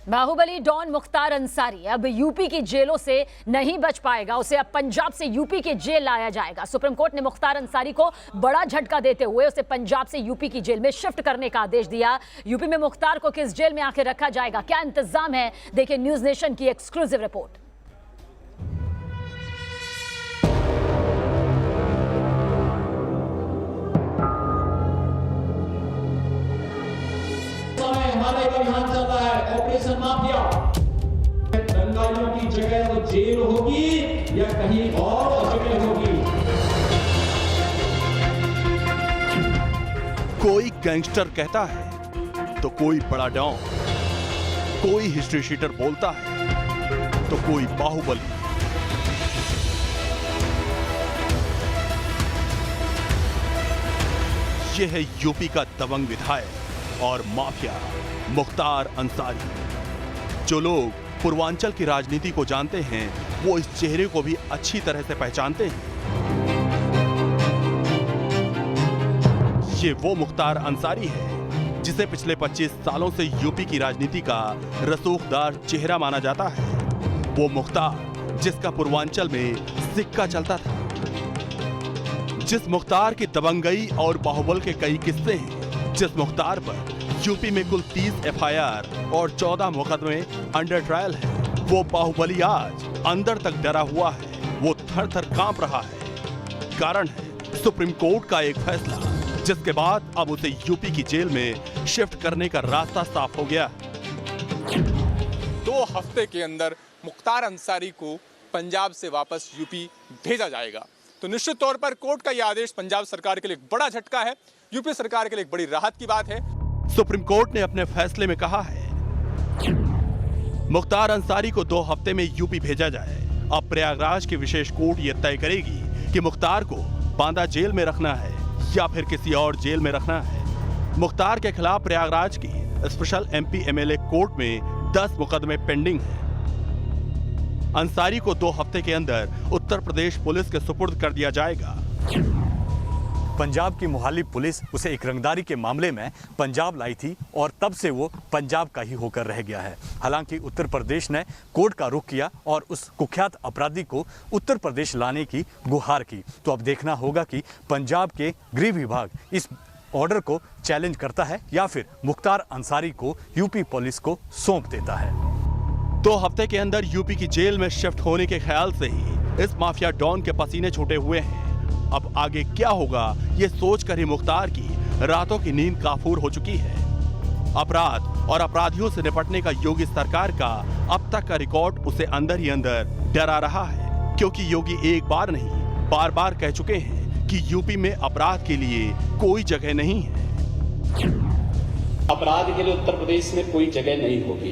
Baahubali don Mukhtar Ansari अब UP की जेलों से नहीं बच पाएगा। उसे अब पंजाब से यूपी की जेल लाया जाएगा। सुप्रीम कोर्ट ने मुख्तार अंसारी को बड़ा झटका देते हुए उसे पंजाब से यूपी की जेल में शिफ्ट करने का आदेश दिया। यूपी में मुख्तार को किस जेल में आखिर रखा जाएगा, क्या इंतजाम है, देखिए न्यूज नेशन की एक्सक्लूसिव रिपोर्ट। यहाँ चल रहा है ऑपरेशन माफिया। दंगाइयों की जगह वो जेल होगी या कहीं और जगह होगी। कोई गैंगस्टर कहता है तो कोई बड़ा डॉन, कोई हिस्ट्री शीटर बोलता है तो कोई बाहुबली। यह है यूपी का दबंग विधायक और माफिया मुख्तार अंसारी। जो लोग पूर्वांचल की राजनीति को जानते हैं वो इस चेहरे को भी अच्छी तरह से पहचानते हैं। ये वो मुख्तार अंसारी है जिसे पिछले 25 सालों से यूपी की राजनीति का रसूखदार चेहरा माना जाता है। वो मुख्तार जिसका पूर्वांचल में सिक्का चलता था, जिस मुख्तार की दबंगई और बाहुबल के कई किस्से हैं, जिस मुख्तार पर यूपी में कुल 30 एफआईआर और 14 मुकदमे अंडर ट्रायल है। वो बाहुबली आज अंदर तक डरा हुआ है, वो थर थर कांप रहा है। कारण है सुप्रीम कोर्ट का एक फैसला, जिसके बाद अब उसे यूपी की जेल में शिफ्ट करने का रास्ता साफ हो गया। 2 हफ्ते के अंदर मुख्तार अंसारी को पंजाब से वापस यूपी भेजा जाएगा। तो निश्चित तौर पर कोर्ट का यह आदेश पंजाब सरकार के लिए एक बड़ा झटका है, यूपी सरकार के लिए एक बड़ी राहत की बात है। सुप्रीम कोर्ट ने अपने फैसले में कहा है मुख्तार अंसारी को 2 हफ्ते में यूपी भेजा जाए। अब प्रयागराज की विशेष कोर्ट यह तय करेगी कि मुख्तार को बांदा जेल में रखना है या फिर किसी और जेल में रखना है। मुख्तार के खिलाफ प्रयागराज की स्पेशल एमपी एमएलए कोर्ट में 10 मुकदमे पेंडिंग हैं। अंसारी को 2 हफ्ते के अंदर उत्तर प्रदेश पुलिस के सुपुर्द कर दिया जाएगा। पंजाब की मोहाली पुलिस उसे एक रंगदारी के मामले में पंजाब लाई थी और तब से वो पंजाब का ही होकर रह गया है। हालांकि उत्तर प्रदेश ने कोर्ट का रुख किया और उस कुख्यात अपराधी को उत्तर प्रदेश लाने की गुहार की। तो अब देखना होगा कि पंजाब के गृह विभाग इस ऑर्डर को चैलेंज करता है या फिर मुख्तार अंसारी को यूपी पुलिस को सौंप देता है। 2 हफ्ते के अंदर यूपी की जेल में शिफ्ट होने के ख्याल से ही इस माफिया डॉन के पसीने छूटे हुए हैं। अब आगे क्या होगा ये सोचकर ही मुख्तार की रातों की नींद काफूर हो चुकी है। अपराध और अपराधियों से निपटने का योगी सरकार का अब तक का रिकॉर्ड उसे अंदर ही अंदर डरा रहा है, क्योंकि योगी एक बार नहीं बार बार कह चुके हैं कि यूपी में अपराध के लिए कोई जगह नहीं है। अपराध के लिए उत्तर प्रदेश में कोई जगह नहीं होगी,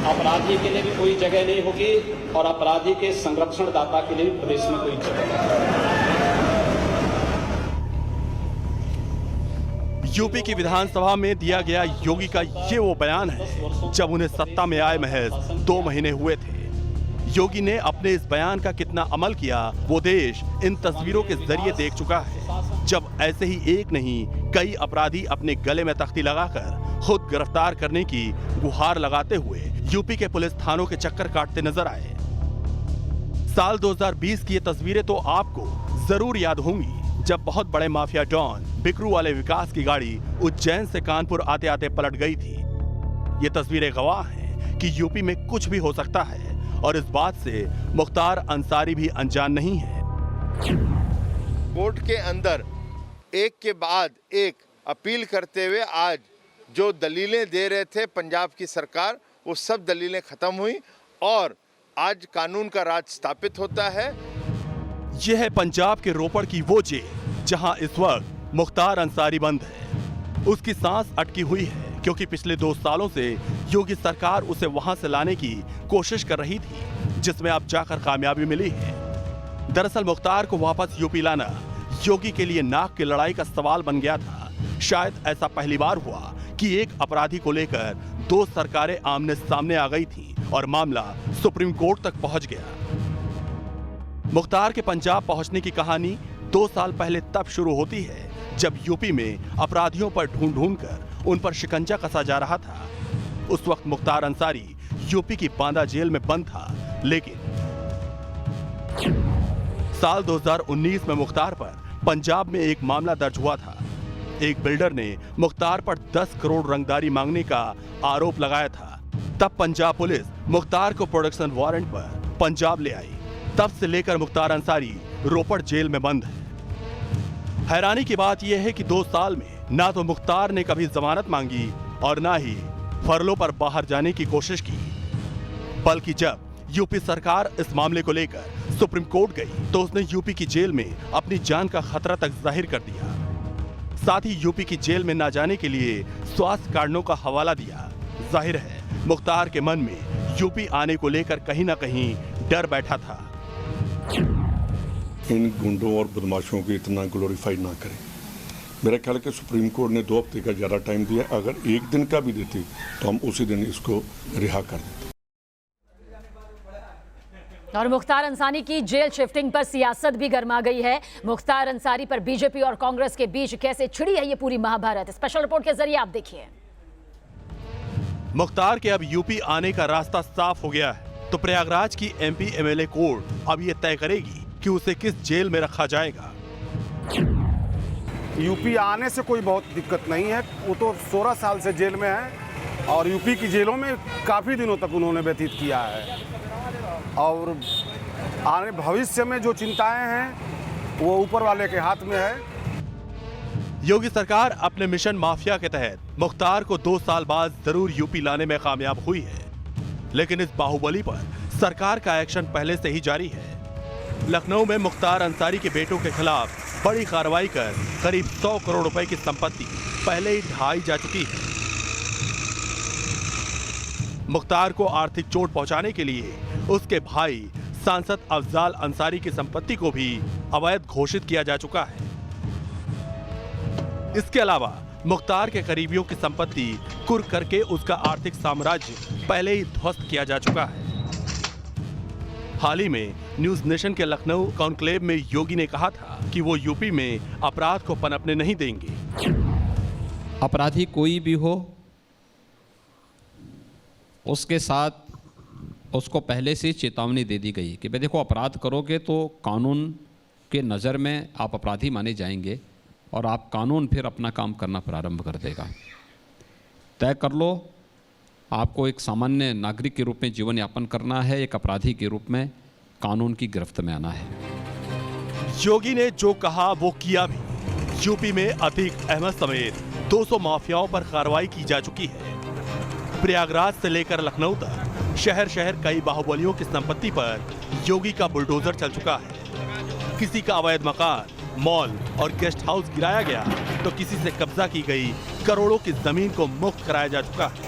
अपराधी के लिए भी कोई जगह नहीं होगी और अपराधी के संरक्षण दाता के लिए भी प्रदेश में कोई जगह नहीं। यूपी की विधानसभा में दिया गया योगी का ये वो बयान है जब उन्हें सत्ता में आए महज 2 महीने हुए थे। योगी ने अपने इस बयान का कितना अमल किया वो देश इन तस्वीरों के जरिए देख चुका है, जब ऐसे ही एक नहीं कई अपराधी अपने गले में तख्ती लगाकर खुद गिरफ्तार करने की गुहार लगाते हुए यूपी के पुलिस थानों के चक्कर काटते नजर आए। साल 2020 की ये तस्वीरें तो आपको जरूर याद होंगी, जब बहुत बड़े माफिया डॉन बिकरू वाले विकास की गाड़ी उज्जैन से कानपुर आते आते पलट गई थी। ये तस्वीरें गवाह हैं कि यूपी में कुछ भी हो सकता है और इस बात से मुख्तार अंसारी भी अनजान नहीं है। कोर्ट के अंदर एक के बाद एक अपील करते हुए आज जो दलीलें दे रहे थे पंजाब की सरकार, वो सब दलीलें खत्म हुई और आज कानून का राज स्थापित होता है। यह है पंजाब के रोपड़ की वो जेल जहां इस वक्त मुख्तार अंसारी बंद है। उसकी सांस अटकी हुई है क्योंकि पिछले 2 सालों से योगी सरकार उसे वहां से लाने की कोशिश कर रही थी, जिसमें अब जाकर कामयाबी मिली है। दरअसल मुख्तार को वापस यूपी लाना योगी के लिए नाक की लड़ाई का सवाल बन गया था। शायद ऐसा पहली बार हुआ कि एक अपराधी को लेकर 2 सरकारें आमने सामने आ गई थीं और मामला सुप्रीम कोर्ट तक पहुंच गया। मुख्तार के पंजाब पहुंचने की कहानी 2 साल पहले तब शुरू होती है जब यूपी में अपराधियों पर ढूंढ कर उन पर शिकंजा कसा जा रहा था। उस वक्त मुख्तार अंसारी यूपी की बांदा जेल में बंद था, लेकिन साल 2019 में मुख्तार पर पंजाब में एक मामला दर्ज हुआ था। एक बिल्डर ने मुख्तार पर 10 करोड़ रंगदारी मांगने का आरोप लगाया था। तब पंजाब पुलिस मुख्तार को प्रोडक्शन वारंट पर पंजाब ले आई। तब से लेकर मुख्तार अंसारी रोपड़ जेल में बंद है। हैरानी की बात यह है कि 2 साल में ना तो मुख्तार ने कभी जमानत मांगी और ना ही फरलो पर बाहर जाने की कोशिश की, बल्कि जब यूपी सरकार इस मामले को लेकर सुप्रीम कोर्ट गई तो उसने यूपी की जेल में अपनी जान का खतरा तक जाहिर कर दिया। साथ ही यूपी की जेल में न जाने के लिए स्वास्थ्य कारणों का हवाला दिया। जाहिर है मुख्तार के मन में यूपी आने को लेकर कहीं ना कहीं डर बैठा था। इन गुंडों और बदमाशों को इतना ग्लोरीफाई ना करें। मेरा ख्याल है कि सुप्रीम कोर्ट ने 2 हफ्ते का ज़्यादा टाइम दिया। अगर 1 दिन का भी देती तो हम उसी दिन इसको रिहा कर देते। और मुख्तार अंसारी की जेल शिफ्टिंग पर सियासत भी गर्मा गई है। मुख्तार अंसारी पर बीजेपी और कांग्रेस के बीच कैसे छिड़ी है ये पूरी महाभारत, स्पेशल रिपोर्ट के जरिए आप देखिए। मुख्तार के अब यूपी आने का रास्ता साफ हो गया है, तो प्रयागराज की एमपी एमएलए कोर्ट अब ये तय करेगी कि उसे किस जेल में रखा जाएगा। यूपी आने से कोई बहुत दिक्कत नहीं है। वो तो 16 साल से जेल में है और यूपी की जेलों में काफ़ी दिनों तक उन्होंने व्यतीत किया है। और आने भविष्य में जो चिंताएं हैं वो ऊपर वाले के हाथ में है। योगी सरकार अपने मिशन माफिया के तहत मुख्तार को 2 साल बाद जरूर यूपी लाने में कामयाब हुई है, लेकिन इस बाहुबली पर सरकार का एक्शन पहले से ही जारी है। लखनऊ में मुख्तार अंसारी के बेटों के खिलाफ बड़ी कार्रवाई कर करीब 100 करोड़ रुपए की संपत्ति पहले ही ढहाई जा चुकी है। मुख्तार को आर्थिक चोट पहुंचाने के लिए उसके भाई सांसद अफजाल अंसारी की संपत्ति को भी अवैध घोषित किया जा चुका है। इसके अलावा मुख्तार के करीबियों की संपत्ति कुर्क करके उसका आर्थिक साम्राज्य पहले ही ध्वस्त किया जा चुका है। हाल ही में न्यूज नेशन के लखनऊ कॉन्क्लेव में योगी ने कहा था कि वो यूपी में अपराध को पनपने नहीं देंगे। अपराधी कोई भी हो, उसके साथ उसको पहले से चेतावनी दे दी गई कि भाई देखो, अपराध करोगे तो कानून के नज़र में आप अपराधी माने जाएंगे और आप कानून फिर अपना काम करना प्रारंभ कर देगा। तय कर लो, आपको एक सामान्य नागरिक के रूप में जीवन यापन करना है, एक अपराधी के रूप में कानून की गिरफ्त में आना है। योगी ने जो कहा वो किया भी। यूपी में अतीक अहमद समेत 200 माफियाओं पर कार्रवाई की जा चुकी है। प्रयागराज से लेकर लखनऊ तक शहर शहर कई बाहुबलियों की संपत्ति पर योगी का बुलडोजर चल चुका है। किसी का अवैध मकान, मॉल और गेस्ट हाउस गिराया गया तो किसी से कब्जा की गई करोड़ों की जमीन को मुक्त कराया जा चुका है।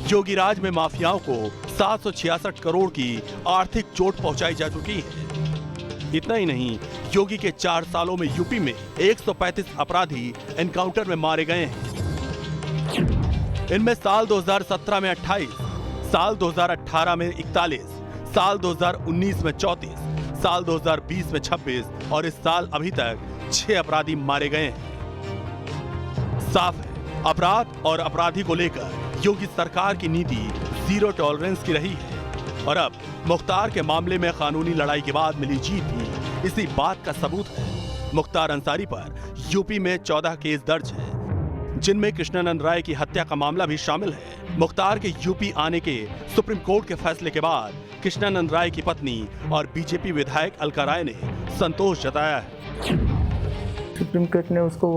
योगी राज में माफियाओं को 766 करोड़ की आर्थिक चोट पहुंचाई जा चुकी है। इतना ही नहीं, योगी के 4 सालों में यूपी में 135 अपराधी एनकाउंटर में मारे गए हैं। इनमें साल 2017 में 28, साल 2018 में 41, साल 2019 में 34, साल 2020 में 26 और इस साल अभी तक 6 अपराधी मारे गए हैं। साफ है, अपराध और अपराधी को लेकर योगी सरकार की नीति जीरो टॉलरेंस की रही है। और अब मुख्तार के मामले में कानूनी लड़ाई के बाद मिली जीत भी इसी बात का सबूत है। मुख्तार अंसारी पर यूपी में 14 केस दर्ज है, जिनमें कृष्णानंद राय की हत्या का मामला भी शामिल है। मुख्तार के यूपी आने के सुप्रीम कोर्ट के फैसले के बाद कृष्णानंद राय की पत्नी और बीजेपी विधायक अलका राय ने संतोष जताया है। सुप्रीम कोर्ट ने उसको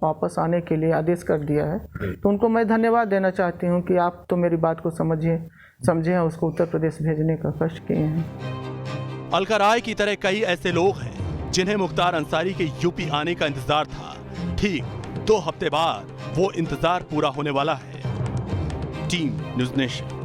वापस आने के लिए आदेश कर दिया है, तो उनको मैं धन्यवाद देना चाहती हूँ कि आप तो मेरी बात को समझे हैं, उसको उत्तर प्रदेश भेजने का कष्ट किए हैं। अलका राय की तरह कई ऐसे लोग हैं जिन्हें मुख्तार अंसारी के यूपी आने का इंतजार था। ठीक 2 हफ्ते बाद वो इंतजार पूरा होने वाला है। Team news nation.